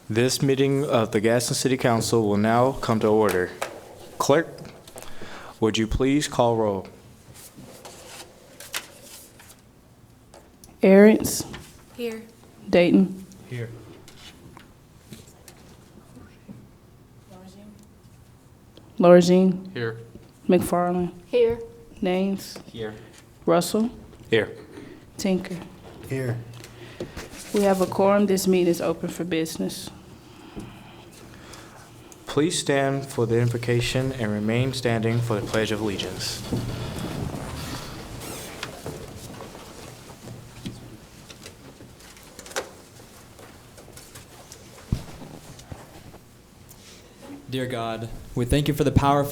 This meeting of the Gadsden City Council will now come to order. Clerk, would you please call roll? Aaron's, Here. Dayton, Here. Lorgine, Here. McFarland, Here. Names, Here. Russell, Here. Tinker. Here. We have a quorum. This meeting is open for business. Please stand for the invocation and remain standing for the Pledge of Allegiance. Dear God, we thank you for the power of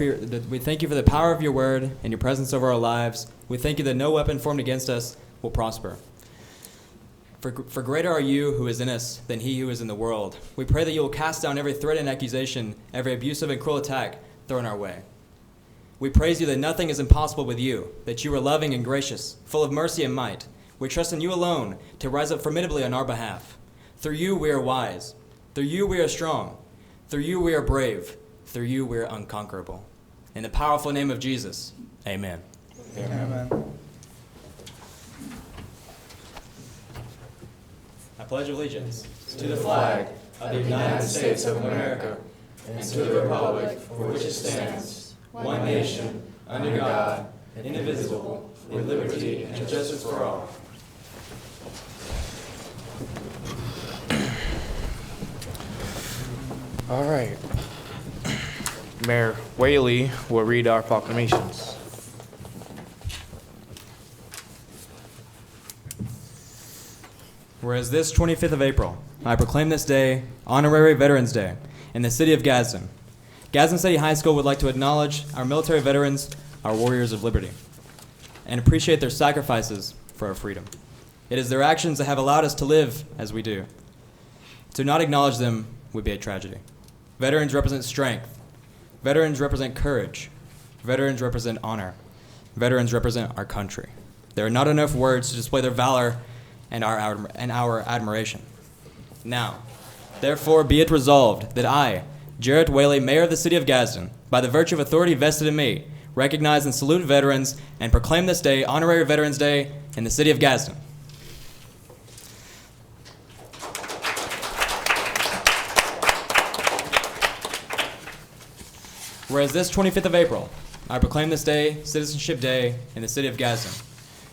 your word and your presence over our lives. We thank you that no weapon formed against us will prosper. For greater are you who is in us than he who is in the world. We pray that you will cast down every threat and accusation, every abusive and cruel attack thrown our way. We praise you that nothing is impossible with you, that you are loving and gracious, full of mercy and might. We trust in you alone to rise up formidably on our behalf. Through you we are wise. Through you we are strong. Through you we are brave. Through you we are unconquerable. In the powerful name of Jesus, amen. Amen. I pledge allegiance to the flag of the United States of America and to the republic for which it stands, one nation, under God, indivisible, with liberty and justice for all. All right. Mayor Whaley will read our proclamations. Whereas this 25th of April, I proclaim this day Honorary Veterans Day in the city of Gadsden. Gadsden City High School would like to acknowledge our military veterans, our warriors of liberty, and appreciate their sacrifices for our freedom. It is their actions that have allowed us to live as we do. To not acknowledge them would be a tragedy. Veterans represent strength. Veterans represent courage. Veterans represent honor. Veterans represent our country. There are not enough words to display their valor and our admiration. Now, therefore, be it resolved that I, Jarrett Whaley, Mayor of the City of Gadsden, by the virtue of authority vested in me, recognize and salute veterans and proclaim this day Honorary Veterans Day in the City of Gadsden. Whereas this 25th of April, I proclaim this day Citizenship Day in the City of Gadsden.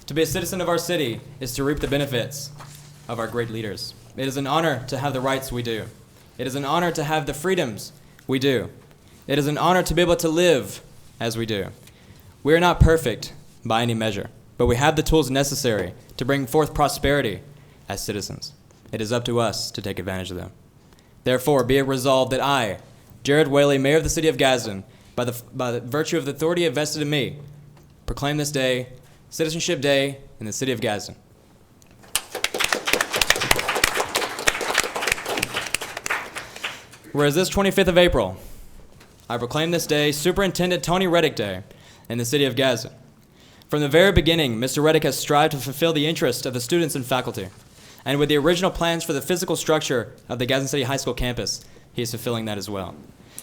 To be a citizen of our city is to reap the benefits of our great leaders. It is an honor to have the rights we do. It is an honor to have the freedoms we do. It is an honor to be able to live as we do. We are not perfect by any measure, but we have the tools necessary to bring forth prosperity as citizens. It is up to us to take advantage of them. Therefore, be it resolved that I, Jarrett Whaley, Mayor of the City of Gadsden, by the virtue of the authority vested in me, proclaim this day Citizenship Day in the City of Gadsden. Whereas this 25th of April, I proclaim this day Superintendent Tony Reddick Day in the City of Gadsden. From the very beginning, Mr. Reddick has strived to fulfill the interests of the students and faculty. And with the original plans for the physical structure of the Gadsden City High School campus, he is fulfilling that as well.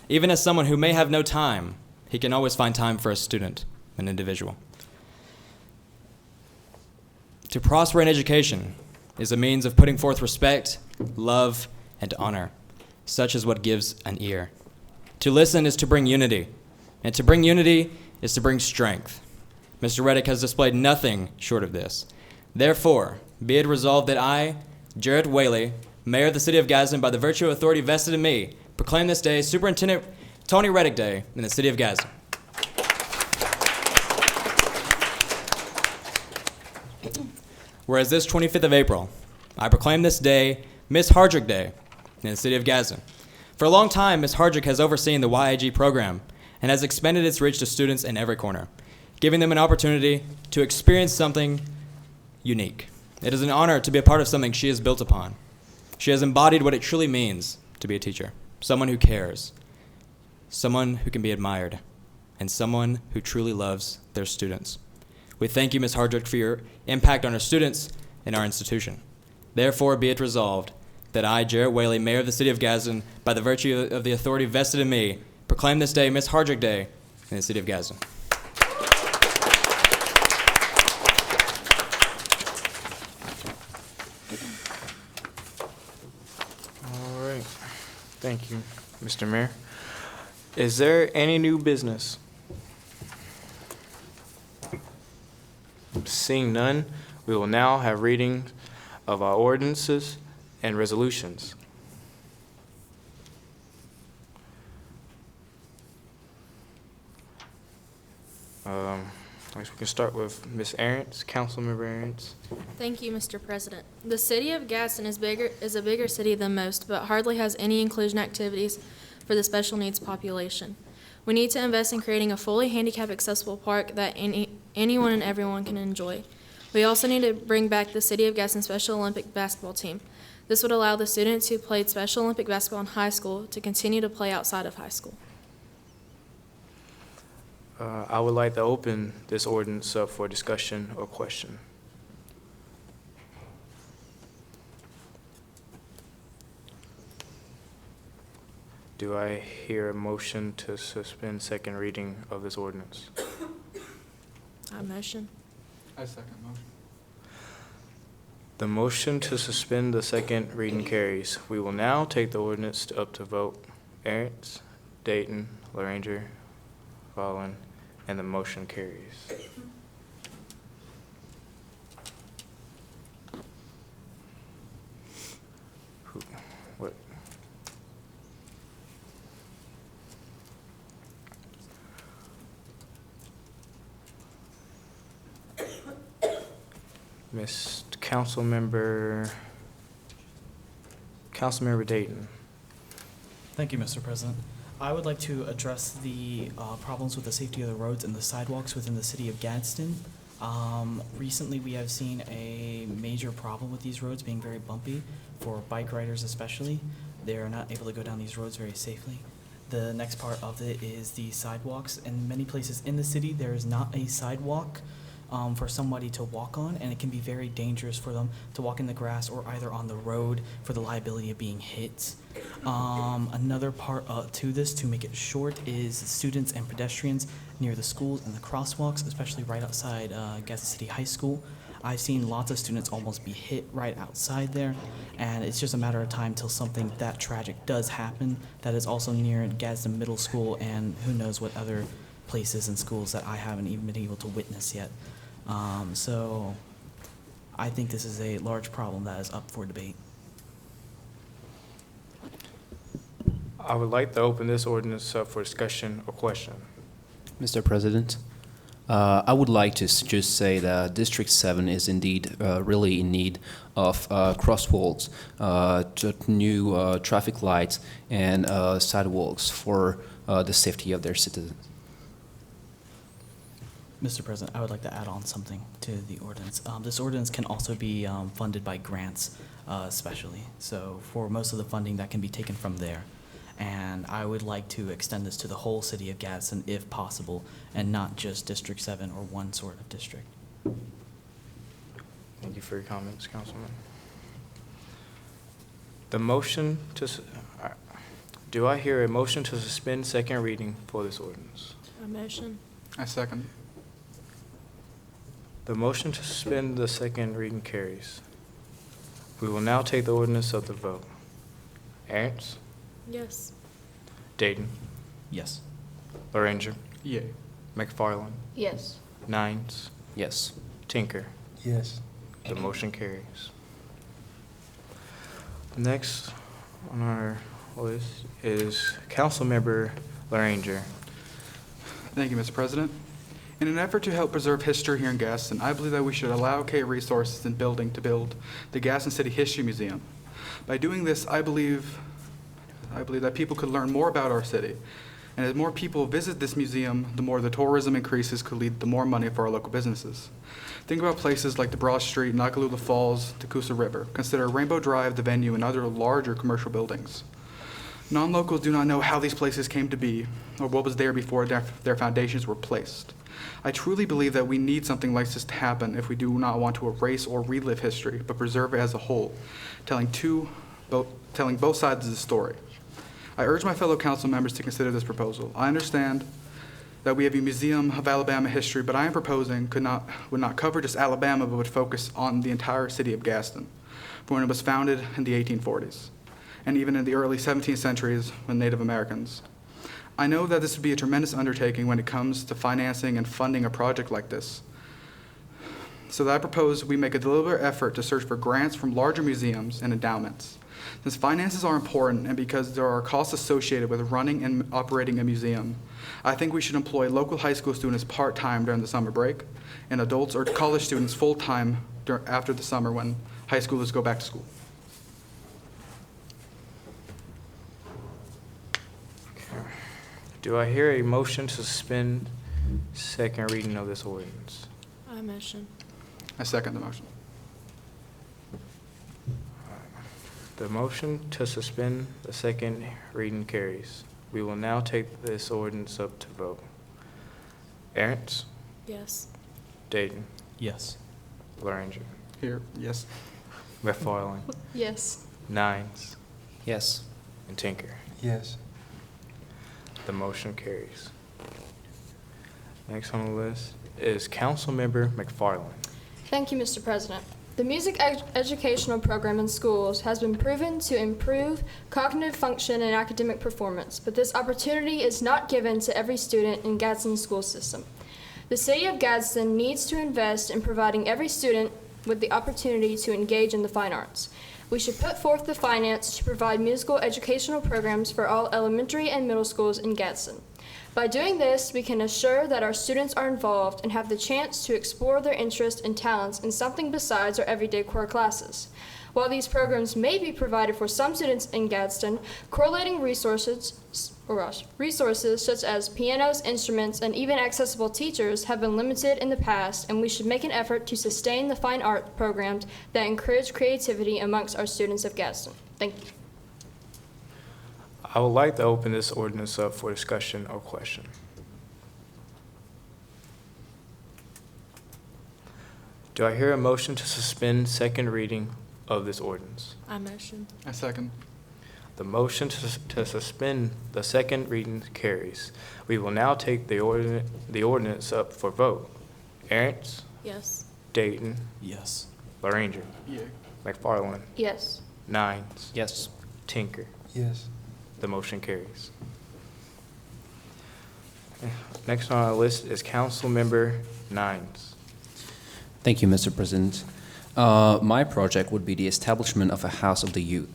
Even as someone who may have no time, he can always find time for a student, an individual. To prosper in education is a means of putting forth respect, love, and honor. Such is what gives an ear. To listen is to bring unity, and to bring unity is to bring strength. Mr. Reddick has displayed nothing short of this. Therefore, be it resolved that I, Jarrett Whaley, Mayor of the City of Gadsden, by the virtue of authority vested in me, proclaim this day Superintendent Tony Reddick Day in the City of Gadsden. Whereas this 25th of April, I proclaim this day Miss Hardrick Day in the City of Gadsden. For a long time, Miss Hardrick has overseen the YIG program and has expanded its reach to students in every corner, giving them an opportunity to experience something unique. It is an honor to be a part of something she has built upon. She has embodied what it truly means to be a teacher, someone who cares, someone who can be admired, and someone who truly loves their students. We thank you, Ms. Hardrick, for your impact on our students and our institution. Therefore, be it resolved that I, Jarrett Whaley, Mayor of the City of Gadsden, by the virtue of the authority vested in me, proclaim this day Miss Hardrick Day in the City of Gadsden. All right. Thank you, Mr. Mayor. Is there any new business? Seeing none, we will now have reading of our ordinances and resolutions. I guess we can start with Ms. Arentz, Councilmember Arentz. Thank you, Mr. President. The city of Gadsden is a bigger city than most, but hardly has any inclusion activities for the special needs population. We need to invest in creating a fully handicap accessible park that anyone and everyone can enjoy. We also need to bring back the City of Gadsden Special Olympic basketball team. This would allow the students who played Special Olympic basketball in high school to continue to play outside of high school. I would like to open this ordinance up for discussion or question. Do I hear a motion to suspend second reading of this ordinance? I motion. I second motion. The motion to suspend the second reading carries. We will now take the ordinance up to vote. Arentz, Dayton, LaRanger, Fallon, and the motion carries. What? Miss Councilmember Dayton. Thank you, Mr. President. I would like to address the problems with the safety of the roads and the sidewalks within the city of Gadsden. Recently, we have seen a major problem with these roads being very bumpy for bike riders especially. They are not able to go down these roads very safely. The next part of it is the sidewalks. In many places in the city, there is not a sidewalk for somebody to walk on, and it can be very dangerous for them to walk in the grass or either on the road for the liability of being hit. Another part to this, to make it short, is students and pedestrians near the schools and the crosswalks, especially right outside Gadsden City High School. I've seen lots of students almost be hit right outside there, and it's just a matter of time till something that tragic does happen. That is also near Gadsden Middle School, and who knows what other places and schools that I haven't even been able to witness yet. So I think this is a large problem that is up for debate. I would like to open this ordinance up for discussion or question. Mr. President, I would like to just say that District 7 is indeed really in need of crosswalks, new traffic lights, and sidewalks for the safety of their citizens. Mr. President, I would like to add on something to the ordinance. This ordinance can also be funded by grants, especially. So for most of the funding, that can be taken from there. And I would like to extend this to the whole city of Gadsden if possible, and not just District 7 or one sort of district. Thank you for your comments, Councilman. The motion to, do I hear a motion to suspend second reading for this ordinance? I motion. I second. The motion to suspend the second reading carries. We will now take the ordinance up to vote. Arentz, Yes. Dayton, Yes. LaRanger, Yay. McFarland, Yes. Nines, Yes. Tinker. Yes. The motion carries. Next on our list is Councilmember LaRanger. Thank you, Mr. President. In an effort to help preserve history here in Gadsden, I believe that we should allocate resources and building to build the Gadsden City History Museum. By doing this, I believe that people could learn more about our city. And as more people visit this museum, the more the tourism increases could lead to more money for our local businesses. Think about places like the Broad Street, Nakalula Falls, the Coosa River. Consider Rainbow Drive the venue and other larger commercial buildings. Non-locals do not know how these places came to be or what was there before their foundations were placed. I truly believe that we need something like this to happen if we do not want to erase or relive history, but preserve it as a whole, telling two telling both sides of the story. I urge my fellow council members to consider this proposal. I understand that we have a Museum of Alabama History, but I am proposing would not cover just Alabama, but would focus on the entire city of Gaston, from when it was founded in the 1840s, and even in the early 17th centuries when Native Americans. I know that this would be a tremendous undertaking when it comes to financing and funding a project like this. So that I propose we make a deliberate effort to search for grants from larger museums and endowments. Since finances are important and because there are costs associated with running and operating a museum, I think we should employ local high school students part-time during the summer break and adults or college students full-time after the summer when high schoolers go back to school. Do I hear a motion to suspend second reading of this ordinance? I motion. I second the motion. The motion to suspend the second reading carries. We will now take this ordinance up to vote. Aaron's, Yes. Dayton, Yes. Laringer, Here, yes. McFarland, Yes. Nines, Yes. and Tinker. Yes. The motion carries. Next on the list is Councilmember McFarland. Thank you, Mr. President. The music educational program in schools has been proven to improve cognitive function and academic performance, but this opportunity is not given to every student in Gadsden's school system. The city of Gadsden needs to invest in providing every student with the opportunity to engage in the fine arts. We should put forth the finance to provide musical educational programs for all elementary and middle schools in Gadsden. By doing this, we can assure that our students are involved and have the chance to explore their interests and talents in something besides our everyday core classes. While these programs may be provided for some students in Gadsden, correlating resources such as pianos, instruments, and even accessible teachers have been limited in the past, and we should make an effort to sustain the fine art programs that encourage creativity amongst our students of Gadsden. Thank you. I would like to open this ordinance up for discussion or question. Do I hear a motion to suspend second reading of this ordinance? I motion. I second. The motion to suspend the second reading carries. We will now take the ordinance up for vote. Aaron's, Yes. Dayton, Yes. Laringer, Yeah. McFarland, Yes. Nines, Yes. Tinker. Yes. The motion carries. Next on our list is Councilmember Nines. Thank you, Mr. President. My project would be the establishment of a House of the Youth.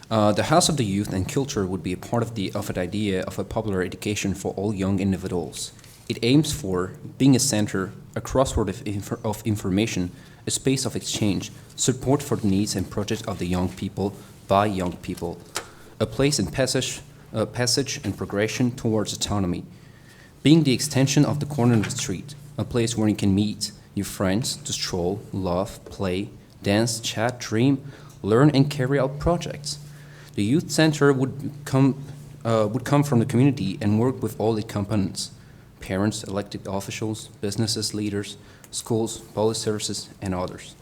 The House of the Youth and Culture would be a part of an idea of a popular education for all young individuals. It aims for being a center, a crossroad of information, a space of exchange, support for the needs and projects of the young people by young people, a place in passage and progression towards autonomy, being the extension of the corner of the street, a place where you can meet your friends to stroll, laugh, play, dance, chat, dream, learn, and carry out projects. The youth center would come from the community and work with all its components: parents, elected officials, businesses, leaders, schools, police services, and others.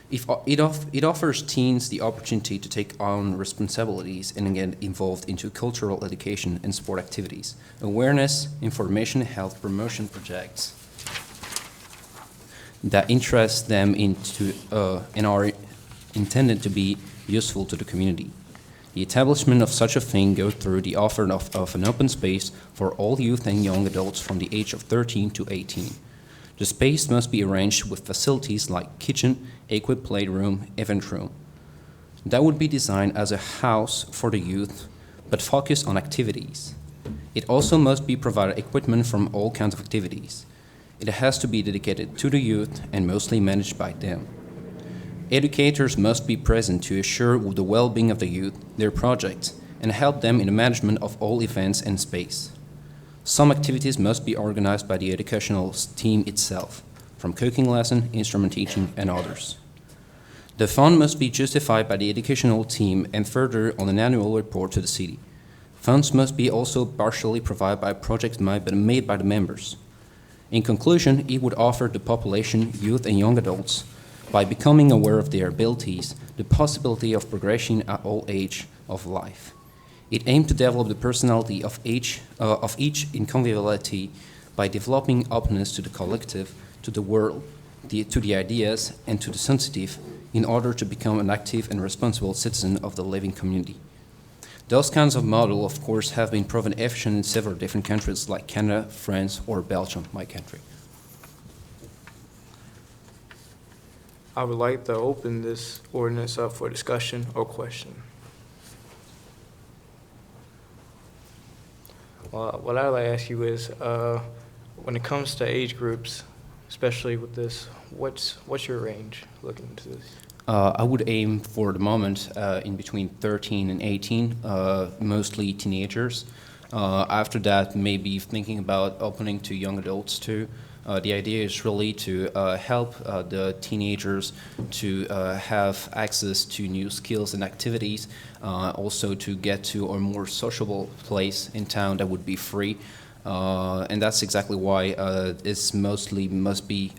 It offers teens the opportunity to take on responsibilities and get involved into cultural education and sport activities, awareness, information, health promotion projects that interest them and are intended to be useful to the community. The establishment of such a thing goes through the offer of an open space for all youth and young adults from the age of 13 to 18. The space must be arranged with facilities like kitchen, equipped playroom, event room. That would be designed as a house for the youth, but focused on activities. It also must be provided equipment from all kinds of activities. It has to be dedicated to the youth and mostly managed by them. Educators must be present to assure the well-being of the youth, their projects, and help them in the management of all events and space. Some activities must be organized by the educational team itself, from cooking lesson, instrument teaching, and others. The fund must be justified by the educational team and further on an annual report to the city. Funds must be also partially provided by projects made by the members. In conclusion, it would offer the population, youth and young adults, by becoming aware of their abilities, the possibility of progression at all age of life. It aimed to develop the personality of each in conviviality by developing openness to the collective, to the world, to the ideas, and to the sensitive, in order to become an active and responsible citizen of the living community. Those kinds of models, of course, have been proven efficient in several different countries like Canada, France, or Belgium, my country. I would like to open this ordinance up for discussion or question. Well, what I'd like to ask you is, when it comes to age groups, especially with this, what's your range looking into this? I would aim for the moment in between 13 and 18, mostly teenagers. After that, maybe thinking about opening to young adults too. The idea is really to help the teenagers to have access to new skills and activities, also to get to a more sociable place in town that would be free. And that's exactly why it's mostly must be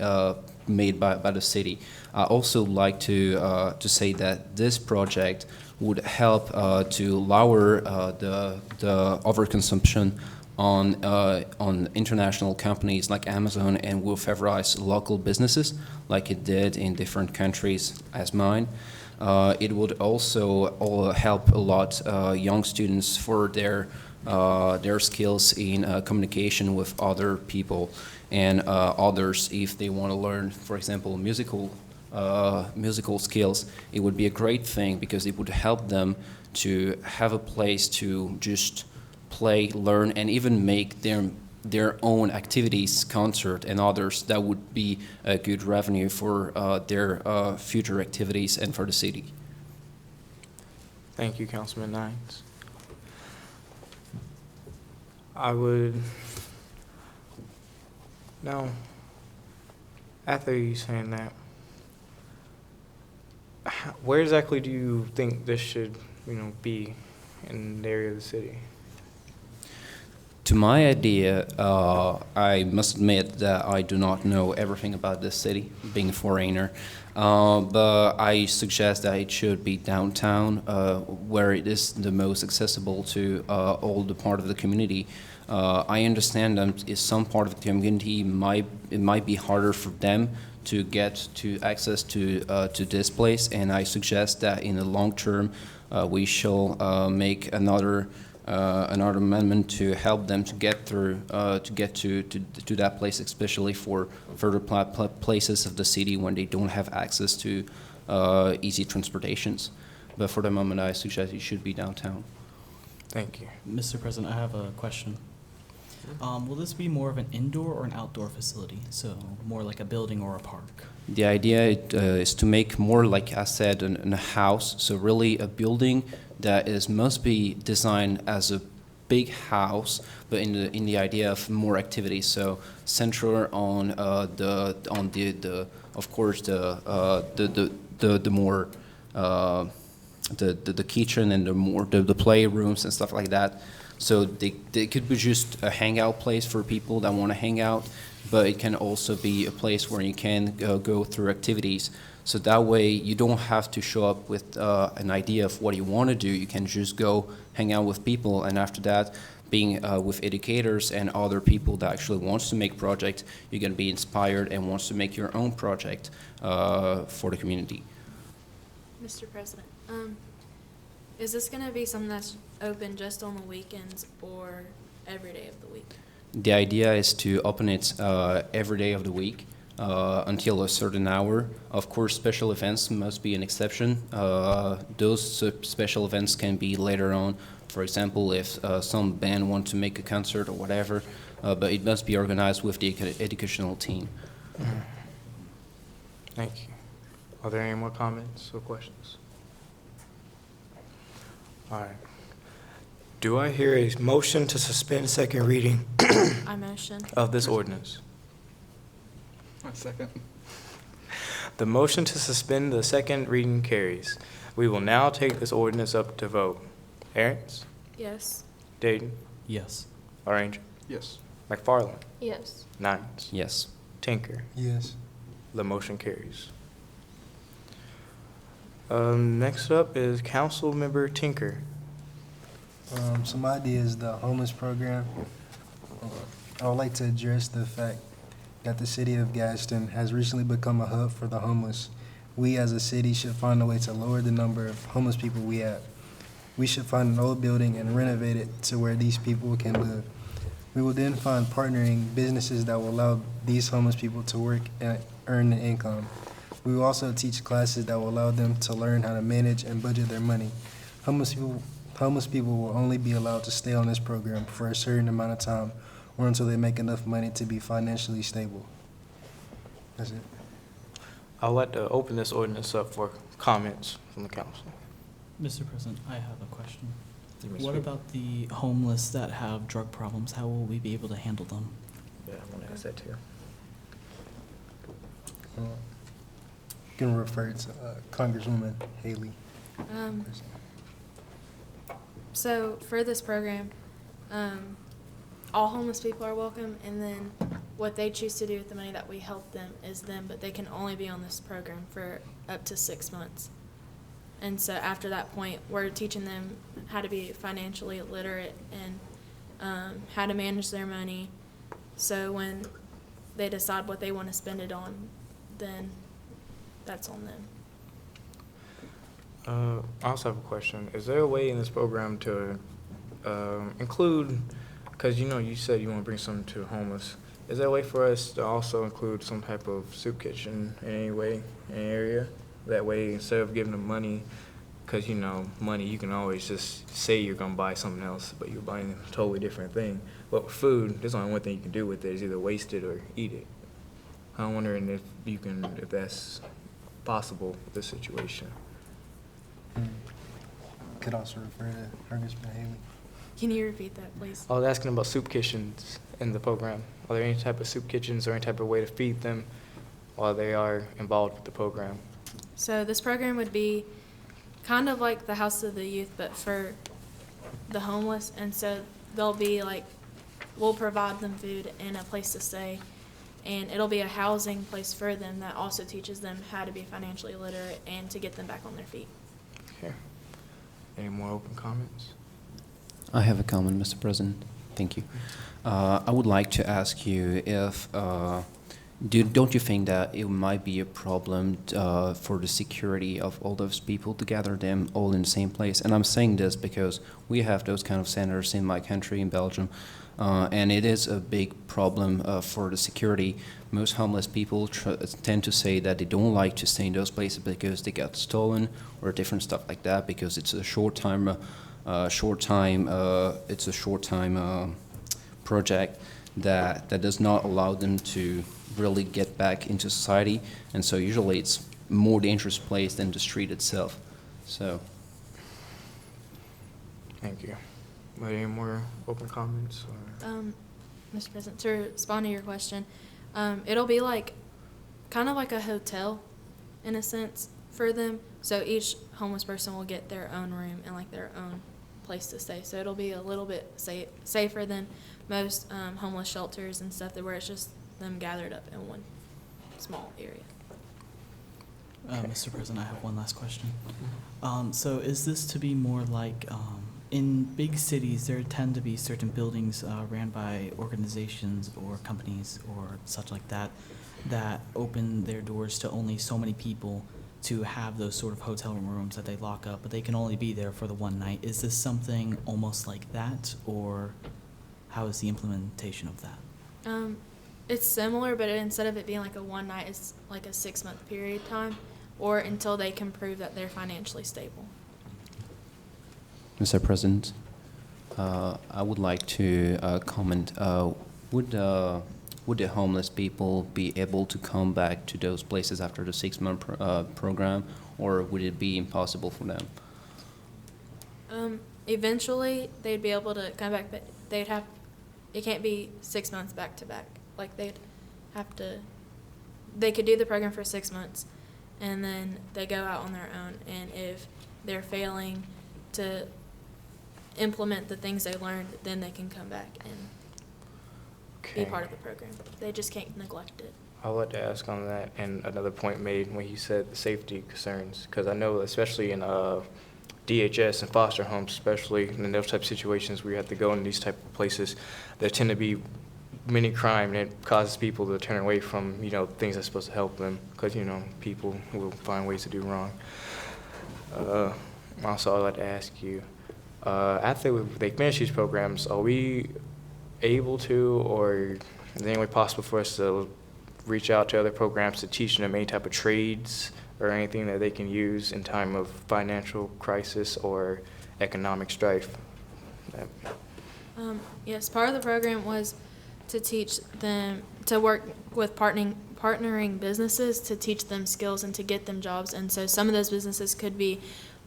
made by the city. I also like to say that this project would help to lower the overconsumption on international companies like Amazon, and will favorize local businesses like it did in different countries as mine. It would also help a lot young students for their skills in communication with other people and others. If they want to learn, for example, musical skills, it would be a great thing because it would help them to have a place to just play, learn, and even make their own activities, concert and others. That would be a good revenue for their future activities and for the city. Thank you, Councilman Nines. I would, now, after you saying that, where exactly do you think this should, be in the area of the city? To my idea, I must admit that I do not know everything about this city, being a foreigner, but I suggest that it should be downtown, where it is the most accessible to all the part of the community. I understand that some part of the community it might be harder for them to get to access to this place, and I suggest that in the long term we shall make another amendment to help them to get through, to get to that place, especially for further places of the city when they don't have access to easy transportations. But for the moment, I suggest it should be downtown. Thank you. Mr. President, I have a question. Will this be more of an indoor or an outdoor facility? So more like a building or a park? The idea is to make more, like I said, a house. So really a building that must be designed as a big house, but in the idea of more activities. So central on the of course the more the kitchen and the playrooms and stuff like that. So they could be just a hangout place for people that want to hang out, but it can also be a place where you can go through activities. So that way you don't have to show up with an idea of what you want to do. You can just go hang out with people, and after that, being with educators and other people that actually wants to make projects, you're going to be inspired and wants to make your own project for the community. Mr. President, is this going to be something that's open just on the weekends or every day of the week? The idea is to open it every day of the week until a certain hour. Of course, special events must be an exception. Those special events can be later on. For example, if some band wants to make a concert or whatever, but it must be organized with the educational team. Thank you. Are there any more comments or questions? All right. Do I hear a motion to suspend second reading I motion. of this ordinance? A second. The motion to suspend the second reading carries. We will now take this ordinance up to vote. Aaron's, Yes. Dayton, Yes. Laranger, Yes. Yes. Nines, Yes. Tinker. Yes. The motion carries. Next up is Councilmember Tinker. So my idea is the homeless program. I would like to address the fact that the city of Gadsden has recently become a hub for the homeless. We as a city should find a way to lower the number of homeless people we have. We should find an old building and renovate it to where these people can live. We will then find partnering businesses that will allow these homeless people to work and earn an income. We will also teach classes that will allow them to learn how to manage and budget their money. Homeless people will only be allowed to stay on this program for a certain amount of time or until they make enough money to be financially stable. That's it. I'd like to open this ordinance up for comments from the council. Mr. President, I have a question. You may What speak. about the homeless that have drug problems? How will we be able to handle them? Yeah, I want to ask that too. You can refer to Congresswoman Haley. So for this program, all homeless people are welcome, and then what they choose to do with the money that we help them is them, but they can only be on this program for up to 6 months. And so after that point, we're teaching them how to be financially literate and how to manage their money. So when they decide what they want to spend it on, then that's on them. I also have a question. Is there a way in this program to include, because you said you want to bring something to the homeless, is there a way for us to also include some type of soup kitchen in any way, in any area? That way, instead of giving them money, because money, you can always just say you're going to buy something else, but you're buying a totally different thing. But with food, there's only one thing you can do with it, is either waste it or eat it. I'm wondering if that's possible with this situation. Could also refer to Congressman Haley. Can you repeat that, please? I was asking about soup kitchens in the program. Are there any type of soup kitchens or any type of way to feed them while they are involved with the program? So this program would be kind of like the House of the Youth, but for the homeless. And so they'll be we'll provide them food and a place to stay. And it'll be a housing place for them that also teaches them how to be financially literate and to get them back on their feet. Okay. Any more open comments? I have a comment, Mr. President. Thank you. I would like to ask you if, don't you think that it might be a problem for the security of all those people to gather them all in the same place? And I'm saying this because we have those kind of centers in my country, in Belgium, and it is a big problem for the security. Most homeless people tend to say that they don't like to stay in those places because they got stolen or different stuff like that, because it's a short time project that does not allow them to really get back into society, and so usually it's a more dangerous place than the street itself. So. Thank you. Any more open comments? Mr. President, to respond to your question, it'll be kind of like a hotel in a sense for them. So each homeless person will get their own room and their own place to stay. So it'll be a little bit safer than most homeless shelters and stuff, where it's just them gathered up in one small area. Mr. President, I have one last question. So is this to be more in big cities, there tend to be certain buildings ran by organizations or companies or such like that open their doors to only so many people to have those sort of hotel rooms that they lock up, but they can only be there for the one night. Is this something almost like that, or how is the implementation of that? It's similar, but instead of it being a one night, it's a 6-month period time, or until they can prove that they're financially stable. Mr. President, I would like to comment. Would the homeless people be able to come back to those places after the 6-month program, or would it be impossible for them? Eventually, they'd be able to come back, but it can't be 6 months back to back. They could do the program for 6 months, and then they go out on their own. And if they're failing to implement the things they learned, then they can come back and be Okay. part of the program. They just can't neglect it. I would like to ask on that, and another point made when he said the safety concerns, because I know especially in DHS and foster homes, especially in those type of situations where you have to go in these type of places, there tend to be many crime, and it causes people to turn away from, things that's supposed to help them, because, people will find ways to do wrong. Also, I'd like to ask you, after they finish these programs, are we able to, or is there any way possible for us to reach out to other programs to teach them any type of trades or anything that they can use in time of financial crisis or economic strife? Yes, part of the program was to teach them to work with partnering businesses to teach them skills and to get them jobs. And so some of those businesses could be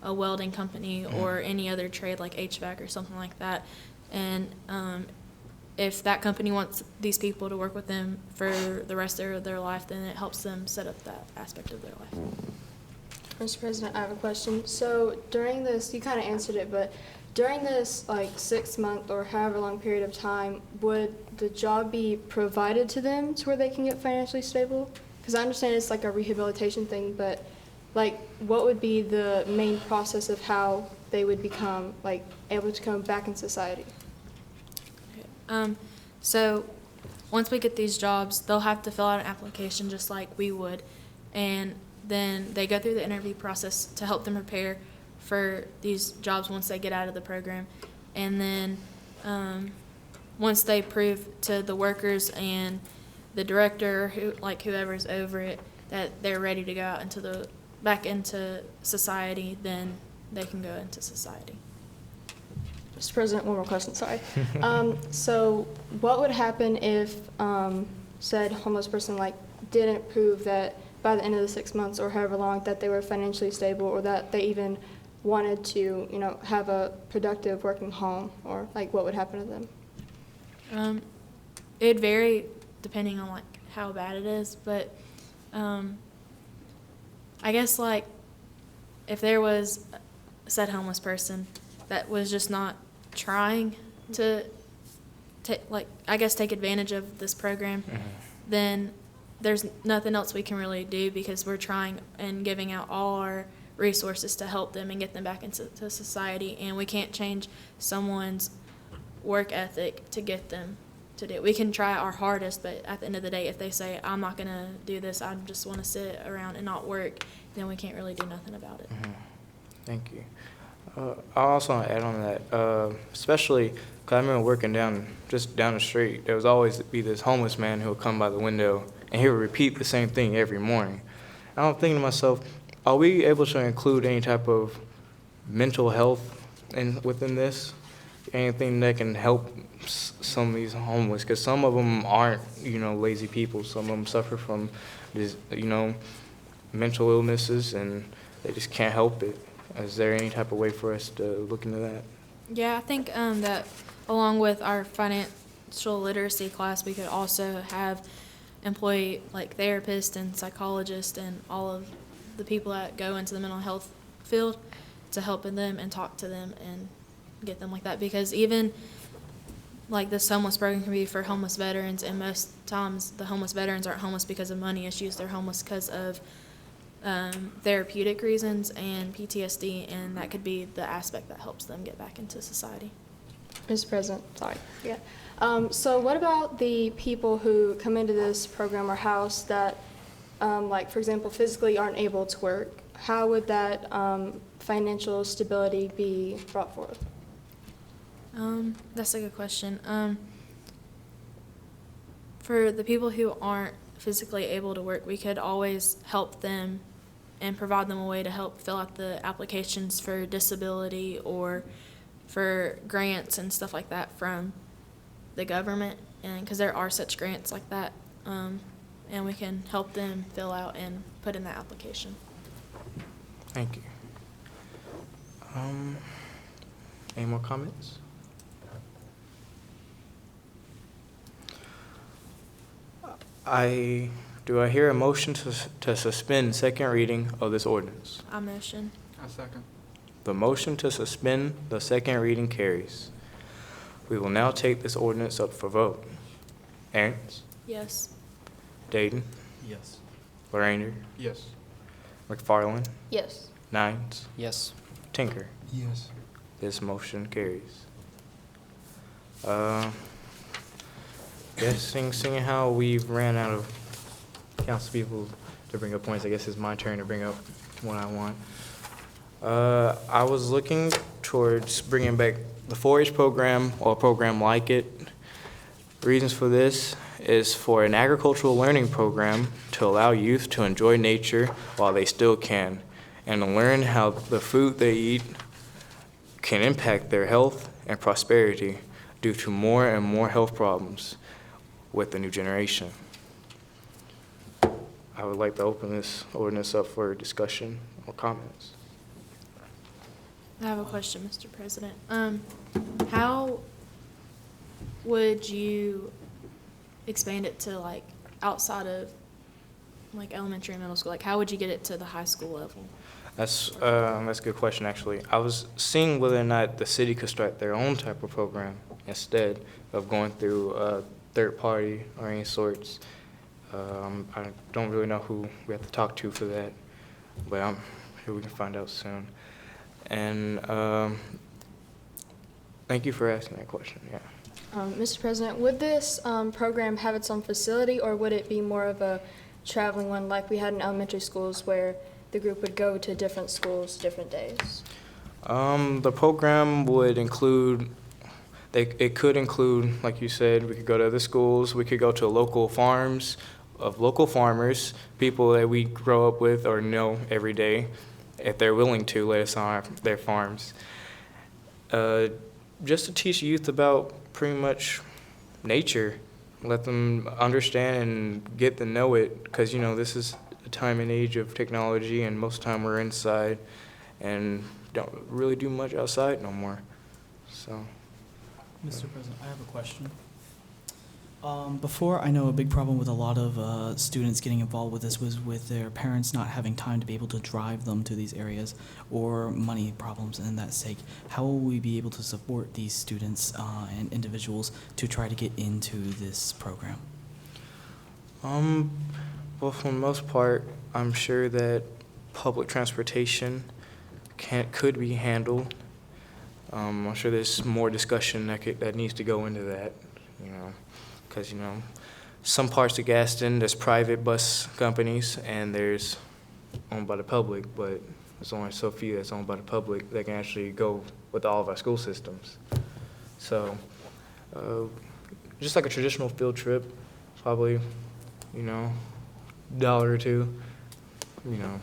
a welding company or any other trade like HVAC or something like that. And if that company wants these people to work with them for the rest of their life, then it helps them set up that aspect of their life. Mr. President, I have a question. So during this, you kind of answered it, but during this 6-month or however long period of time, would the job be provided to them to where they can get financially stable? Because I understand it's like a rehabilitation thing, but what would be the main process of how they would become able to come back in society? So once we get these jobs, they'll have to fill out an application just like we would, and then they go through the interview process to help them prepare for these jobs once they get out of the program. And then once they prove to the workers and the director, whoever's over it, that they're ready to go out back into society, then they can go into society. Mr. President, one more question, sorry. So what would happen if said homeless person didn't prove that by the end of the 6 months or however long that they were financially stable, or that they even wanted to, have a productive working home, or what would happen to them? It'd vary depending on how bad it is, but I guess if there was said homeless person that was just not trying to take advantage of this program, then there's nothing else we can really do, because we're trying and giving out all our resources to help them and get them back into society, and we can't change someone's work ethic to get them to do it. We can try our hardest, but at the end of the day, if they say, I'm not going to do this, I just want to sit around and not work, then we can't really do nothing about it. Thank you. I also want to add on that, especially because I remember working just down the street, there was always be this homeless man who would come by the window, and he would repeat the same thing every morning. And I'm thinking to myself, are we able to include any type of mental health within this? Anything that can help some of these homeless? Because some of them aren't, lazy people. Some of them suffer from this, mental illnesses, and they just can't help it. Is there any type of way for us to look into that? Yeah, I think that along with our financial literacy class, we could also have employee therapists and psychologists and all of the people that go into the mental health field to help them and talk to them and get them like that. Because even this homeless program can be for homeless veterans, and most times the homeless veterans aren't homeless because of money issues. They're homeless because of therapeutic reasons and PTSD, and that could be the aspect that helps them get back into society. Mr. President, sorry. Yeah. So what about the people who come into this program or house that, for example, physically aren't able to work? How would that financial stability be brought forth? That's a good question. For the people who aren't physically able to work, we could always help them and provide them a way to help fill out the applications for disability or for grants and stuff like that from the government, and because there are such grants like that, and we can help them fill out and put in that application. Thank you. Any more comments? Do I hear a motion to suspend second reading of this ordinance? I motion. I second. The motion to suspend the second reading carries. We will now take this ordinance up for vote. Aaron's, Yes. Dayton, Yes. Larander, Yes. McFarland, Yes. Nines, Yes. Tinker. Yes. This motion carries. Seeing how we've ran out of council people to bring up points, I guess it's my turn to bring up what I want. I was looking towards bringing back the 4-H program or a program like it. Reasons for this is for an agricultural learning program to allow youth to enjoy nature while they still can, and to learn how the food they eat can impact their health and prosperity due to more and more health problems with the new generation. I would like to open this ordinance up for discussion or comments. I have a question, Mr. President. How would you expand it to like outside of like elementary and middle school? Like how would you get it to the high school level? That's a good question, actually. I was seeing whether or not the city could start their own type of program instead of going through a third party or any sorts. I don't really know who we have to talk to for that, but I'm sure we can find out soon. And thank you for asking that question, yeah. Mr. President, would this program have its own facility, or would it be more of a traveling one like we had in elementary schools where the group would go to different schools different days? The program would include, it could include, like you said, we could go to other schools, we could go to local farms of local farmers, people that we grow up with or know every day, if they're willing to let us on their farms. Just to teach youth about pretty much nature, let them understand and get to know it, because, you know, this is a time and age of technology, and most of the time we're inside and don't really do much outside no more. So, Mr. President, I have a question. Before, I know a big problem with a lot of students getting involved with this was with their parents not having time to be able to drive them to these areas, or money problems in that sake. How will we be able to support these students and individuals to try to get into this program? well, for the most part, I'm sure that public transportation could be handled. I'm sure there's more discussion that needs to go into that, you know. Because, you know, some parts of Gaston, there's private bus companies and there's owned by the public, but there's only so few that's owned by the public that can actually go with all of our school systems. So, just like a traditional field trip, probably, you know, $1 or $2, you know.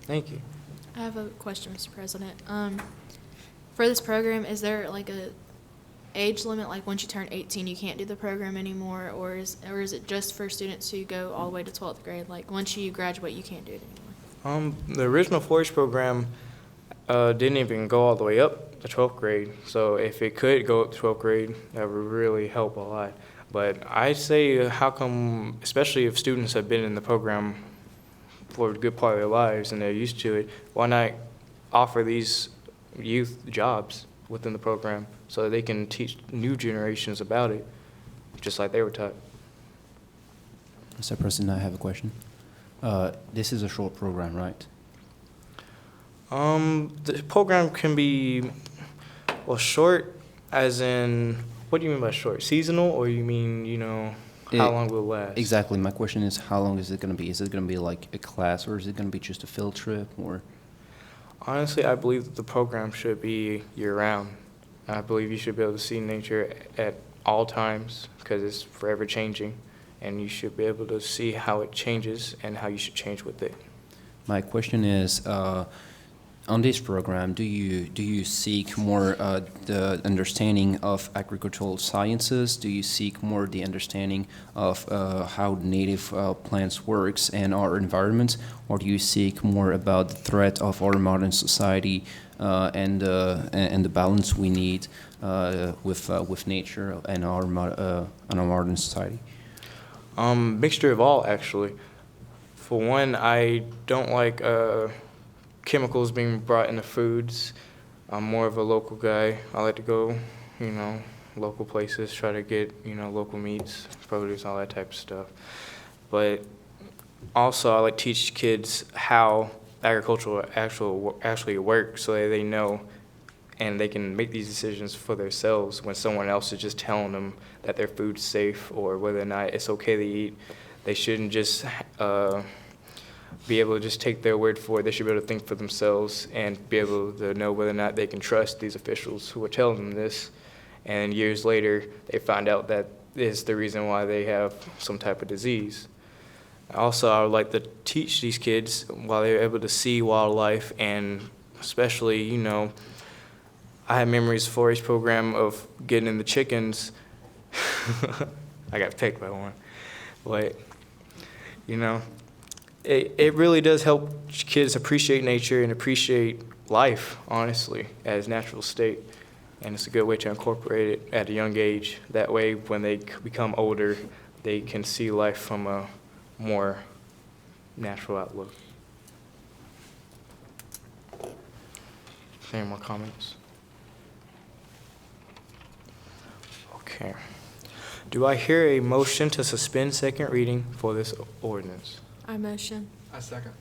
Thank you. I have a question, Mr. President. For this program, is there like a age limit, like once you turn 18 you can't do the program anymore, or is it just for students who go all the way to 12th grade? Like once you graduate you can't do it anymore? The original 4-H program didn't even go all the way up to 12th grade, so if it could go up to 12th grade, that would really help a lot. But I say, how come, especially if students have been in the program for a good part of their lives and they're used to it, why not offer these youth jobs within the program so that they can teach new generations about it, just like they were taught? Mr. President, I have a question. This is a short program, right? The program can be, well, short as in, what do you mean by short? Seasonal, or you mean, you know, how long will it last? Exactly. My question is, how long is it going to be? Is it going to be like a class, or is it going to be just a field trip, or? Honestly, I believe that the program should be year-round. I believe you should be able to see nature at all times because it's forever changing, and you should be able to see how it changes and how you should change with it. My question is, on this program, do you seek more the understanding of agricultural sciences? Do you seek more the understanding of how native plants works and our environment, or do you seek more about the threat of our modern society and the balance we need with nature and our modern society? Mixture of all, actually. For one, I don't like chemicals being brought into foods. I'm more of a local guy. I like to go, you know, local places, try to get, local meats, produce, all that type of stuff. But also, I like to teach kids how agriculture actually works so that they know and they can make these decisions for themselves when someone else is just telling them that their food's safe or whether or not it's okay to eat. They shouldn't just be able to just take their word for it. They should be able to think for themselves and be able to know whether or not they can trust these officials who are telling them this. And years later, they find out that is the reason why they have some type of disease. Also, I would like to teach these kids while they're able to see wildlife, and especially, I have memories 4-H program of getting in the chickens. I got picked by one. But, it really does help kids appreciate nature and appreciate life, honestly, at its natural state. And it's a good way to incorporate it at a young age. That way, when they become older, they can see life from a more natural outlook. Any more comments? Okay. Do I hear a motion to suspend second reading for this ordinance? I motion. I second.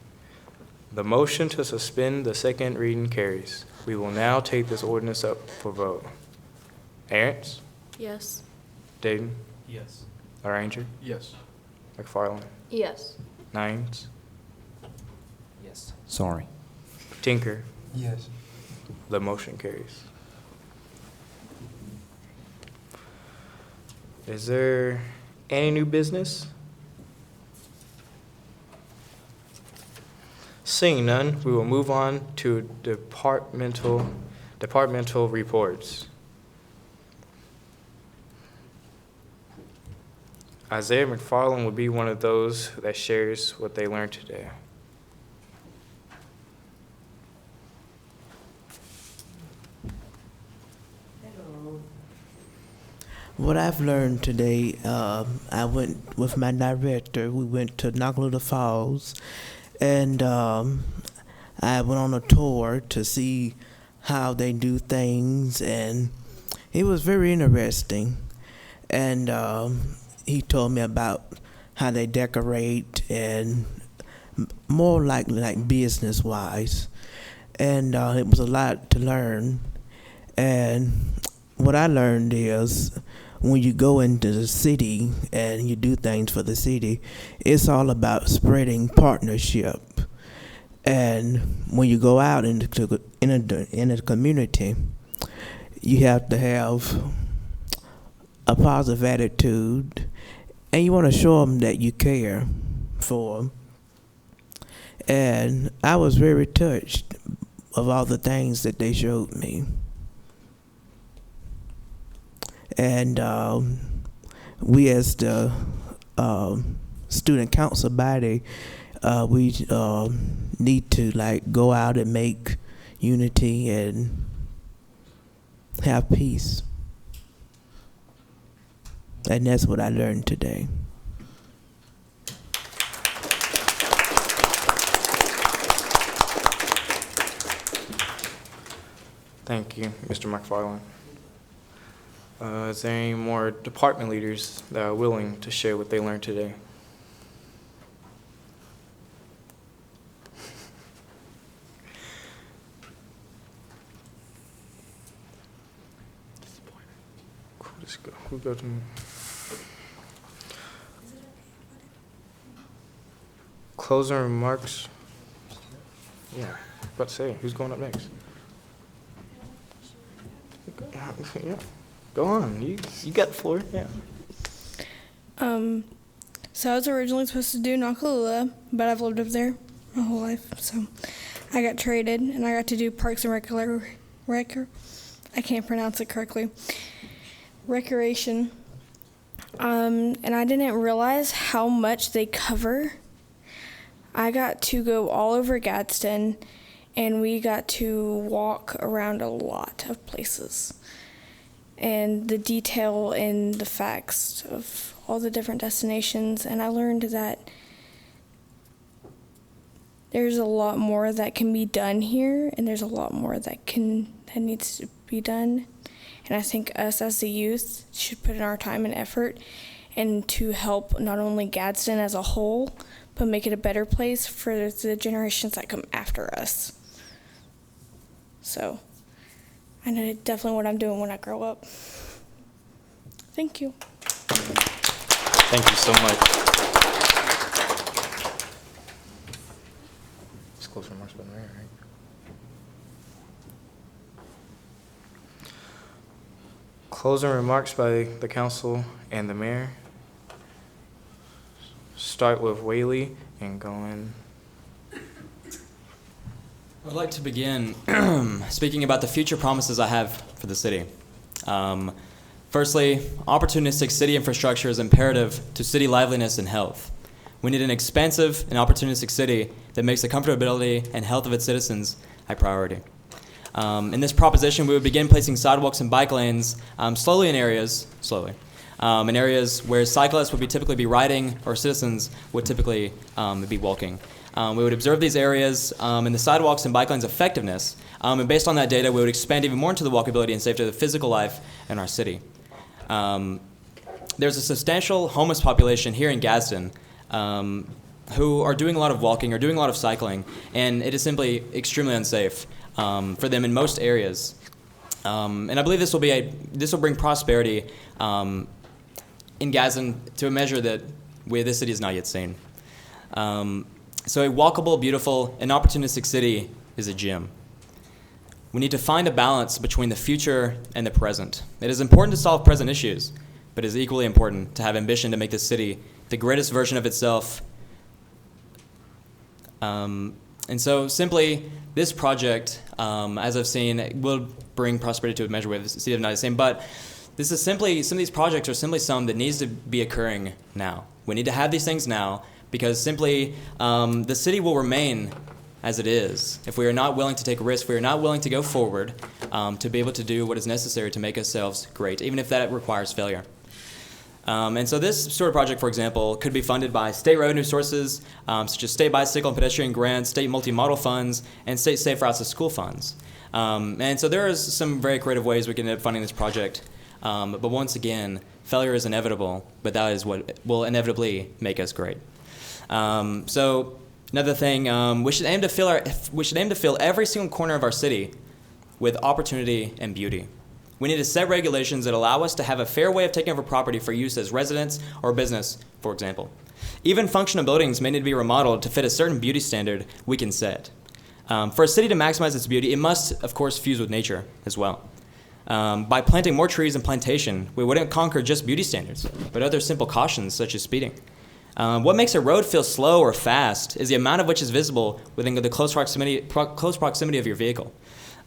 The motion to suspend the second reading carries. We will now take this ordinance up for vote. Aaron's, Yes. Dayton, Yes. Aranger, Yes. McFarland, Yes. Nines, Yes. Sorry. Tinker. Yes. The motion carries. Is there any new business? Seeing none, we will move on to departmental reports. Isaiah McFarland will be one of those that shares what they learned today. What I've learned today, I went with my director. We went to Nakalula Falls, and I went on a tour to see how they do things, and it was very interesting. And he told me about how they decorate and more like business-wise, and it was a lot to learn. And what I learned is, when you go into the city and you do things for the city, it's all about spreading partnership. And when you go out in the community, you have to have a positive attitude, and you want to show them that you care for them. And I was very touched of all the things that they showed me. And we, as the student council body, we need to go out and make unity and have peace. And that's what I learned today. Thank you, Mr. McFarland. Is there any more department leaders that are willing to share what they learned today? Who go to me? Closing remarks? Yeah, about to say, who's going up next? Yeah. Go on, you got the floor, yeah. So I was originally supposed to do Nakalula, but I've lived up there my whole life, so I got traded, and I got to do Parks and I can't pronounce it correctly. Recreation. And I didn't realize how much they cover. I got to go all over Gadsden, and we got to walk around a lot of places. And the detail and the facts of all the different destinations, and I learned that there's a lot more that can be done here, and there's a lot more that needs to be done. And I think us as the youth should put in our time and effort and to help not only Gadsden as a whole, but make it a better place for the generations that come after us. So I know definitely what I'm doing when I grow up. Thank you. Thank you so much. It's closing remarks by the mayor, right? Closing remarks by the council and the mayor. Start with Whaley and going. I'd like to begin speaking about the future promises I have for the city. Firstly, opportunistic city infrastructure is imperative to city liveliness and health. We need an expansive and opportunistic city that makes the comfortability and health of its citizens a priority. In this proposition, we would begin placing sidewalks and bike lanes slowly in areas where cyclists would typically be riding or citizens would typically be walking. We would observe these areas and the sidewalks and bike lanes' effectiveness, and based on that data, we would expand even more into the walkability and safety of the physical life in our city. There's a substantial homeless population here in Gadsden who are doing a lot of walking or doing a lot of cycling, and it is simply extremely unsafe for them in most areas. And I believe this will bring prosperity in Gadsden to a measure that this city has not yet seen. So a walkable, beautiful, and opportunistic city is a gem. We need to find a balance between the future and the present. It is important to solve present issues, but it is equally important to have ambition to make this city the greatest version of itself. And so simply, this project, as I've seen, will bring prosperity to a measure where the city of not the same, but this is simply, some of these projects are simply some that needs to be occurring now. We need to have these things now because simply the city will remain as it is if we are not willing to take a risk, if we are not willing to go forward to be able to do what is necessary to make ourselves great, even if that requires failure. And so this sort of project, for example, could be funded by state revenue sources, such as state bicycle and pedestrian grants, state multimodal funds, and state safe routes to school funds. And so there is some very creative ways we can end up funding this project. But once again, failure is inevitable, but that is what will inevitably make us great. So another thing, we should aim to fill every single corner of our city with opportunity and beauty. We need to set regulations that allow us to have a fair way of taking over property for use as residence or business, for example. Even functional buildings may need to be remodeled to fit a certain beauty standard we can set. For a city to maximize its beauty, it must, of course, fuse with nature as well. By planting more trees and plantation, we wouldn't conquer just beauty standards, but other simple cautions such as speeding. What makes a road feel slow or fast is the amount of which is visible within the close proximity of your vehicle.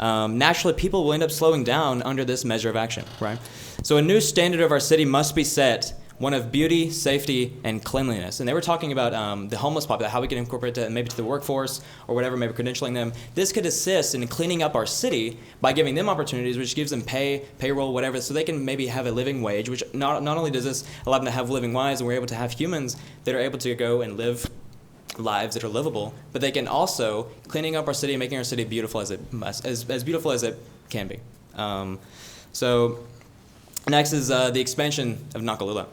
Naturally, people will end up slowing down under this measure of action, right? So a new standard of our city must be set, one of beauty, safety, and cleanliness. And they were talking about the homeless population, how we can incorporate that maybe to the workforce or whatever, maybe credentialing them. This could assist in cleaning up our city by giving them opportunities, which gives them payroll, whatever, so they can maybe have a living wage, which not only does this allow them to have living lives, and we're able to have humans that are able to go and live lives that are livable, but they can also cleaning up our city and making our city beautiful as beautiful as it can be. So next is the expansion of Nakalula.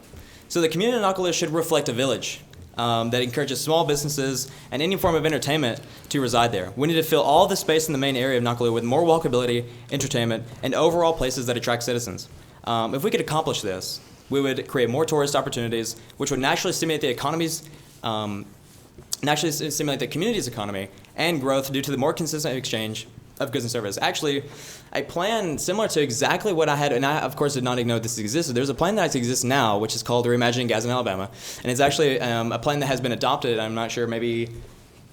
So the community of Nakalula should reflect a village that encourages small businesses and any form of entertainment to reside there. We need to fill all the space in the main area of Nakalula with more walkability, entertainment, and overall places that attract citizens. If we could accomplish this, we would create more tourist opportunities, which would naturally stimulate the economy's naturally stimulate the community's economy and growth due to the more consistent exchange of goods and services. Actually, a plan similar to exactly what I had, and I, of course, did not even know this existed. There's a plan that exists now, which is called Reimagining Gadsden, Alabama, and it's actually a plan that has been adopted. I'm not sure, maybe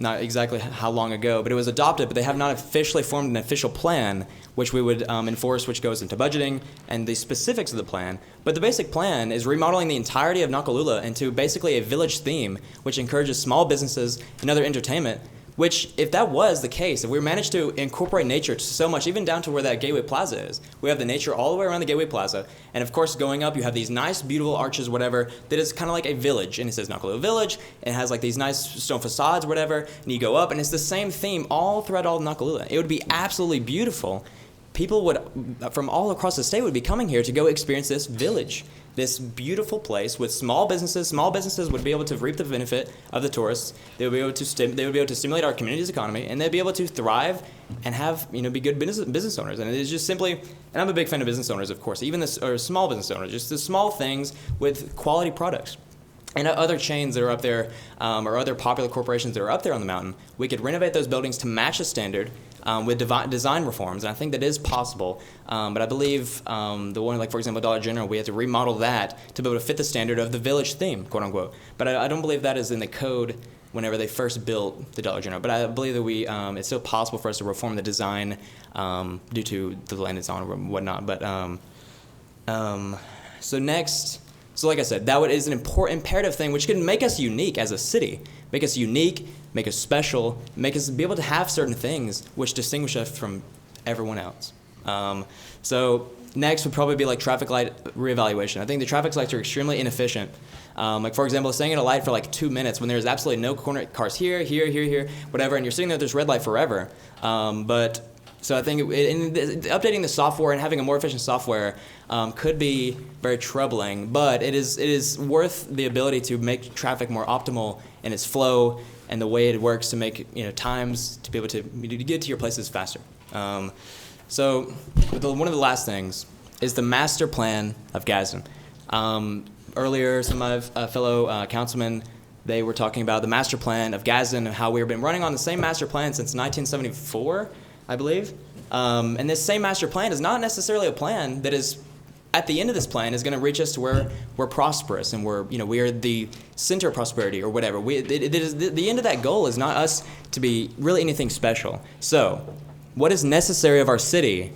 not exactly how long ago, but it was adopted, but they have not officially formed an official plan which we would enforce, which goes into budgeting and the specifics of the plan. But the basic plan is remodeling the entirety of Nakalula into basically a village theme, which encourages small businesses and other entertainment, which, if that was the case, if we managed to incorporate nature so much, even down to where that Gateway Plaza is, we have the nature all the way around the Gateway Plaza, and of course, going up, you have these nice, beautiful arches, whatever, that is kind of like a village, and it says Nakalula Village, and it has like these nice stone facades, whatever, and you go up, and it's the same theme all throughout all of Nakalula. It would be absolutely beautiful. people from all across the state would be coming here to go experience this village, this beautiful place with small businesses. Small businesses would be able to reap the benefit of the tourists. They would be able to stimulate our community's economy, and they'd be able to thrive and have, be good business owners. And it's just simply, and I'm a big fan of business owners, of course, even or small business owners, just the small things with quality products. And other chains that are up there, or other popular corporations that are up there on the mountain, we could renovate those buildings to match the standard with design reforms. And I think that is possible. But I believe the one, like, for example, Dollar General, we have to remodel that to be able to fit the standard of the village theme, quote unquote. But I don't believe that is in the code whenever they first built the Dollar General. But I believe that it's still possible for us to reform the design due to the land it's on or whatnot. But so next. So like I said, that is an important imperative thing which can make us unique as a city, make us unique, make us special, make us be able to have certain things which distinguish us from everyone else. So next would probably be like traffic light reevaluation. I think the traffic lights are extremely inefficient. Like, for example, staying at a light for like 2 minutes when there's absolutely no corner cars here, whatever, and you're sitting there at this red light forever. So I think updating the software and having a more efficient software could be very troubling, but it is worth the ability to make traffic more optimal in its flow and the way it works to make times to be able to get to your places faster. So one of the last things is the master plan of Gadsden. Earlier, some of my fellow councilmen, they were talking about the master plan of Gadsden and how we've been running on the same master plan since 1974. I believe. And this same master plan is not necessarily a plan that is, at the end of this plan, is going to reach us to where we're prosperous and we are the center of prosperity or whatever. The end of that goal is not us to be really anything special. So what is necessary of our city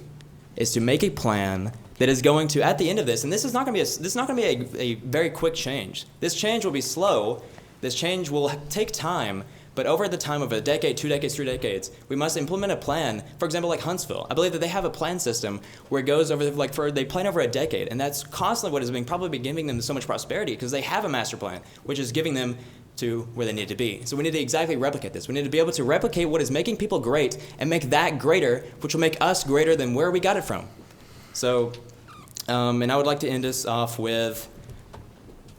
is to make a plan that is going to, at the end of this, and this is not going to be a very quick change. This change will be slow. This change will take time. But over the time of a decade, 2 decades, 3 decades, we must implement a plan. For example, like Huntsville, I believe that they have a plan system where it goes over, they plan over a decade, and that's constantly what has been probably giving them so much prosperity because they have a master plan, which is giving them to where they need to be. So we need to exactly replicate this. We need to be able to replicate what is making people great and make that greater, which will make us greater than where we got it from. So, and I would like to end this off with,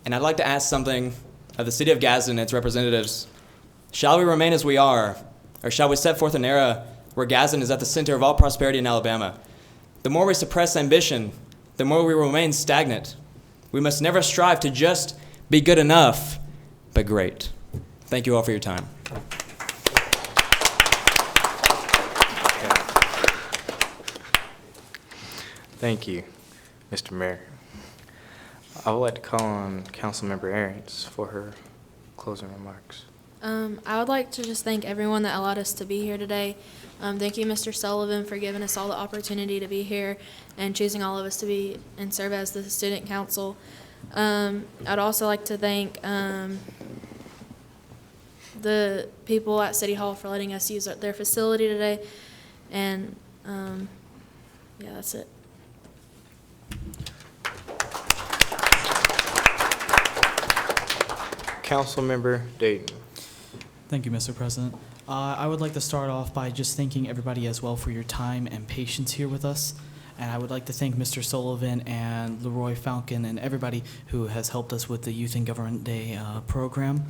and I'd like to ask something of the city of Gadsden and its representatives. Shall we remain as we are, or shall we set forth an era where Gadsden is at the center of all prosperity in Alabama? The more we suppress ambition, the more we remain stagnant. We must never strive to just be good enough, but great. Thank you all for your time. Thank you, Mr. Mayor. I would like to call on Councilmember Aarons for her closing remarks. I would like to just thank everyone that allowed us to be here today. Thank you, Mr. Sullivan, for giving us all the opportunity to be here and choosing all of us to be and serve as the student council. I'd also like to thank the people at City Hall for letting us use their facility today. And yeah, that's it. Councilmember Dayton. Thank you, Mr. President. I would like to start off by just thanking everybody as well for your time and patience here with us. And I would like to thank Mr. Sullivan and Leroy Falcon and everybody who has helped us with the Youth in Government Day program.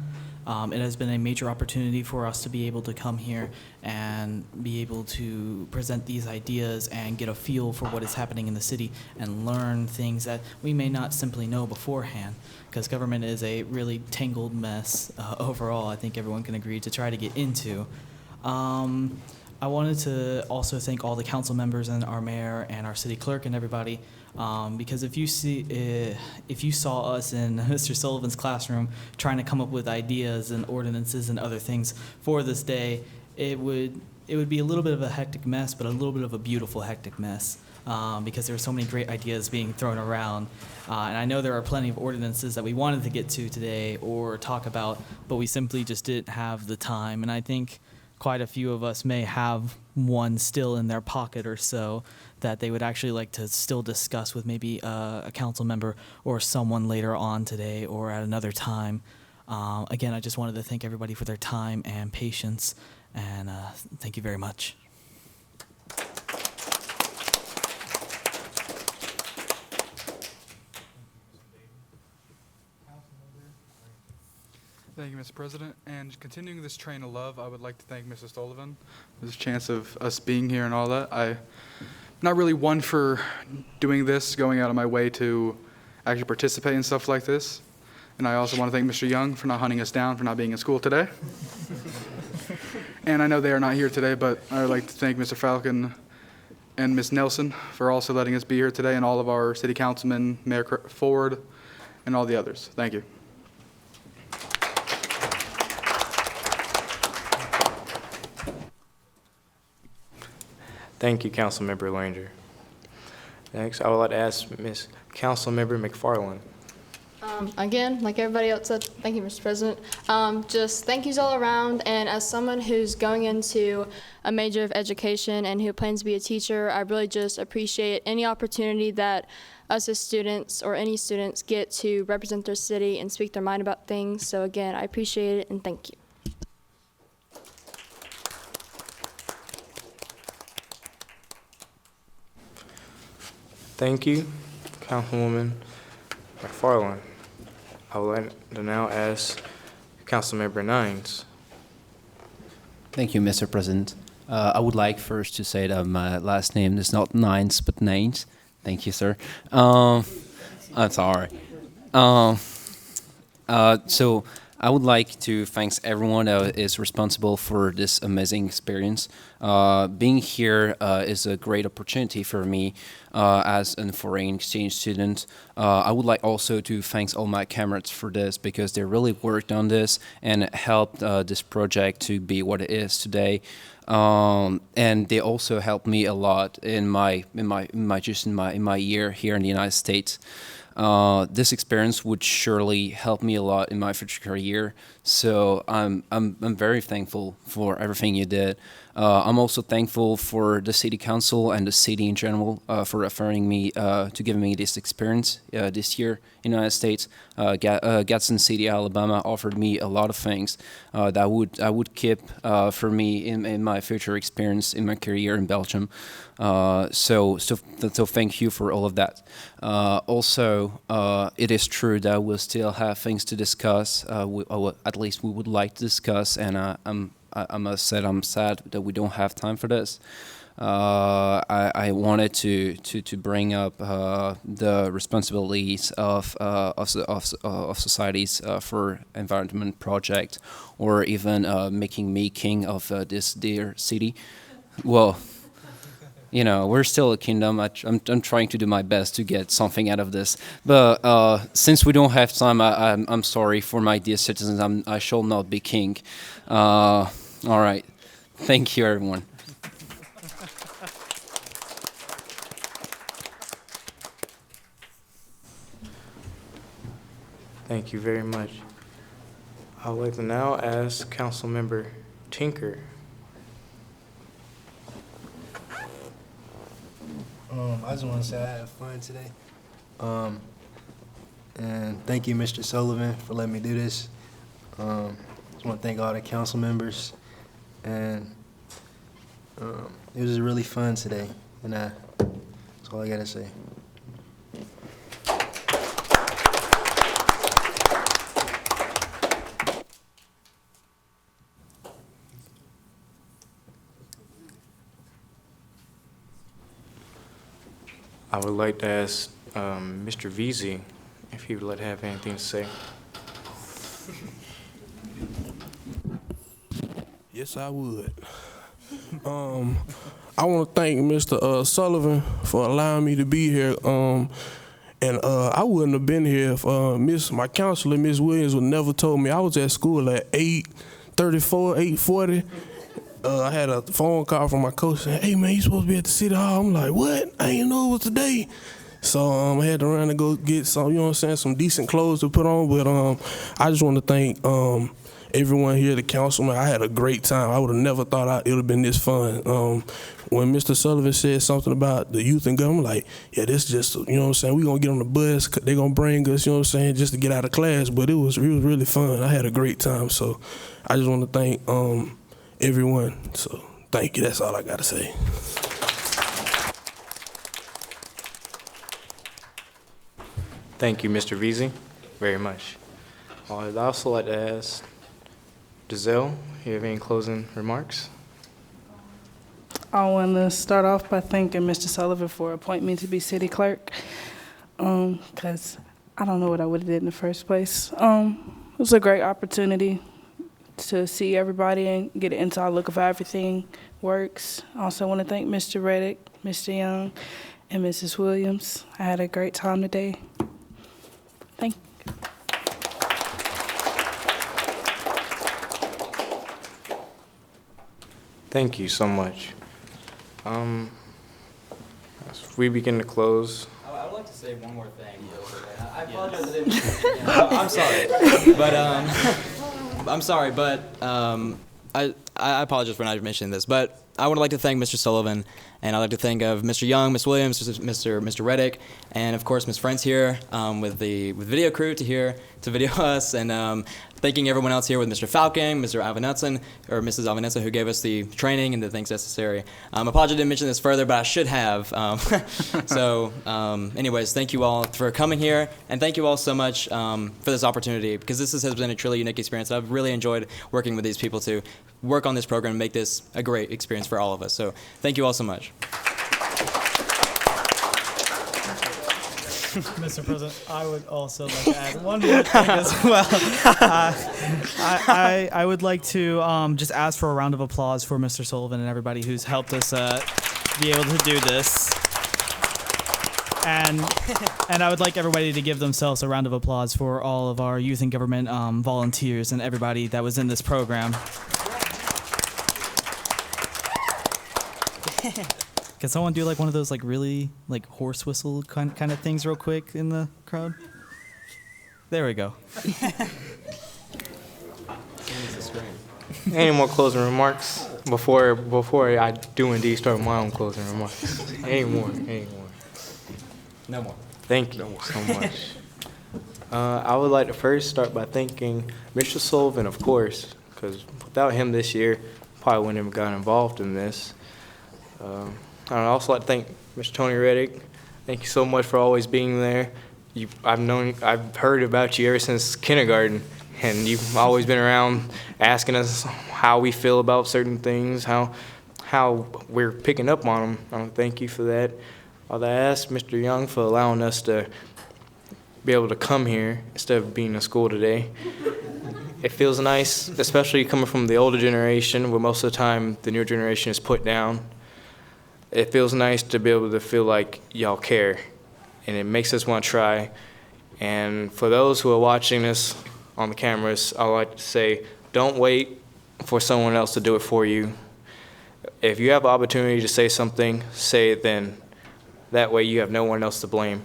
It has been a major opportunity for us to be able to come here and be able to present these ideas and get a feel for what is happening in the city and learn things that we may not simply know beforehand, because government is a really tangled mess overall. I think everyone can agree to try to get into. I wanted to also thank all the council members and our mayor and our city clerk and everybody, because if you saw us in Mr. Sullivan's classroom trying to come up with ideas and ordinances and other things for this day, it would be a little bit of a hectic mess, but a little bit of a beautiful hectic mess, because there are so many great ideas being thrown around. And I know there are plenty of ordinances that we wanted to get to today or talk about, but we simply just didn't have the time. And I think quite a few of us may have one still in their pocket or so that they would actually like to still discuss with maybe a council member or someone later on today or at another time. Again, I just wanted to thank everybody for their time and patience, and thank you very much. Thank you, Mr. President. And continuing this train of love, I would like to thank Mrs. Sullivan for this chance of us being here and all that. I'm not really one for doing this, going out of my way to actually participate in stuff like this. And I also want to thank Mr. Young for not hunting us down for not being in school today. And I know they are not here today, but I would like to thank Mr. Falcon and Ms. Nelson for also letting us be here today, and all of our city councilmen, Mayor Ford, and all the others. Thank you. Thank you, Councilmember Langer. Next, I would like to ask Ms. Councilmember McFarland. Again, like everybody else said, thank you, Mr. President. Just thank yous all around, and as someone who's going into a major of education and who plans to be a teacher, I really just appreciate any opportunity that us as students or any students get to represent their city and speak their mind about things. So again, I appreciate it and thank you. Thank you, Councilwoman McFarland. I would like to now ask Councilmember Nines. Thank you, Mr. President. I would like first to say that my last name is not Nines, but Naines. Thank you, sir. That's all right. So I would like to thank everyone that is responsible for this amazing experience. Being here is a great opportunity for me as a foreign exchange student. I would like also to thank all my comrades for this, because they really worked on this and helped this project to be what it is today. And they also helped me a lot in my year here in the United States. This experience would surely help me a lot in my future career. So I'm very thankful for everything you did. I'm also thankful for the city council and the city in general for referring me to giving me this experience this year in the United States. Gadsden City, Alabama offered me a lot of things that I would keep for me in my future experience in my career in Belgium. So thank you for all of that. Also, it is true that we'll still have things to discuss. At least we would like to discuss, and I must say I'm sad that we don't have time for this. I wanted to bring up the responsibilities of societies for environment project, or even making me king of this dear city. Well, you know, we're still a kingdom. I'm trying to do my best to get something out of this. But since we don't have time, I'm sorry for my dear citizens. I shall not be king. All right. Thank you, everyone. Thank you very much. I would like to now ask Councilmember Tinker. I just want to say I had fun today. And thank you, Mr. Sullivan, for letting me do this. Just want to thank all the council members. And it was really fun today. And that's all I got to say. I would like to ask Mr. Veazey if he would like to have anything to say. Yes, I would. I want to thank Mr. Sullivan for allowing me to be here. And I wouldn't have been here if my counselor, Miss Williams, would never told me. I was at school at 8:34, 8:40. I had a phone call from my coach saying, "Hey man, you supposed to be at the city hall." I'm like, "What? I didn't know it was today." So I had to run and go get some, you know what I'm saying, some decent clothes to put on. But I just want to thank everyone here, the councilman. I had a great time. I would have never thought it would have been this fun. When Mr. Sullivan said something about the youth and government, I'm like, yeah, this just, you know what I'm saying, we going to get on the bus. They're going to bring us, you know what I'm saying, just to get out of class. But it was really fun. I had a great time. So I just want to thank everyone. So thank you. That's all I got to say. Thank you, Mr. Veazey, very much. I'd also like to ask Giselle, you have any closing remarks? I want to start off by thanking Mr. Sullivan for appointing me to be city clerk, because I don't know what I would have did in the first place. It was a great opportunity to see everybody and get an inside look of how everything works. I also want to thank Mr. Reddick, Mr. Young, and Mrs. Williams. I had a great time today. Thank you. Thank you so much. As we begin to close, I would like to say one more thing. I apologize. I didn't, I'm sorry, but I apologize for not mentioning this, but I would like to thank Mr. Sullivan, and I'd like to thank of Mr. Young, Ms. Williams, Mr. Reddick, and of course Ms. Friends here with video crew to video us, and thanking everyone else here with Mr. Falcon, Mr. Avanetson, or Mrs. Avanetson, who gave us the training and the things necessary. Apologies I didn't mention this further, but I should have. Anyways, thank you all for coming here, and thank you all so much for this opportunity, because this has been a truly unique experience. I've really enjoyed working with these people to work on this program and make this a great experience for all of us. So thank you all so much. Mr. President, I would also like to add one more thing as well. I would like to just ask for a round of applause for Mr. Sullivan and everybody who's helped us be able to do this. And I would like everybody to give themselves a round of applause for all of our youth and government volunteers and everybody that was in this program. Can someone do like one of those like really like horse whistle kind of things real quick in the crowd? There we go. any more closing remarks before I do indeed start my own closing remarks? Any more? No more. Thank you so much. I would like to first start by thanking Mr. Sullivan, of course, because without him this year, probably wouldn't have gotten involved in this. I'd also like to thank Mr. Tony Reddick. Thank you so much for always being there. I've heard about you ever since kindergarten, and you've always been around asking us how we feel about certain things, how we're picking up on them. Thank you for that. I'd ask Mr. Young for allowing us to be able to come here instead of being in school today. It feels nice, especially coming from the older generation, where most of the time the newer generation is put down. It feels nice to be able to feel like y'all care, and it makes us want to try. And for those who are watching this on the cameras, I would like to say, don't wait for someone else to do it for you. If you have the opportunity to say something, say it then. That way you have no one else to blame.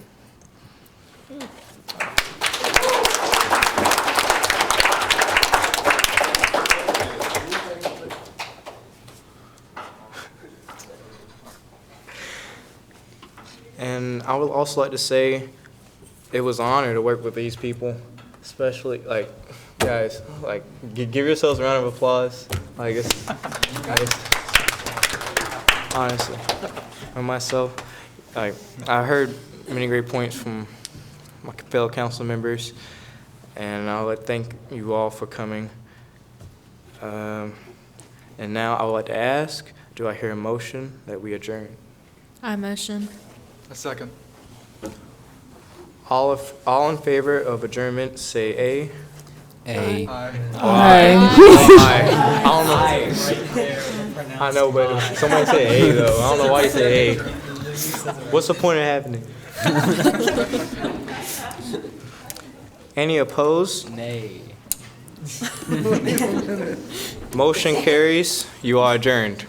And I would also like to say it was an honor to work with these people, especially, like, guys, like, give yourselves a round of applause. Like, it's honestly, and myself, like, I heard many great points from my fellow council members, and I would like to thank you all for coming. And now I would like to ask, do I hear a motion that we adjourn? I motion. A second. All in favor of adjournment, say A. A. Aye. Aye. I don't know. I know, but somebody say A though. I don't know why you say A. What's the point of having it? Any opposed? Nay. Motion carries. You are adjourned.